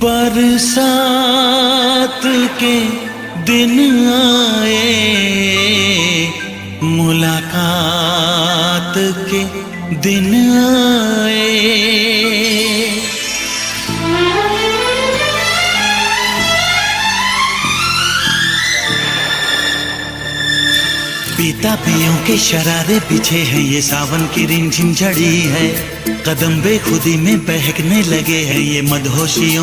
बरसात के दिन आए, मुलाकात के दिन आए। पीता पियों के शरारे पीछे हैं, ये सावन की रिमझिम झड़ी है। कदम बेखुदी में बहकने लगे हैं, ये मदहोशियों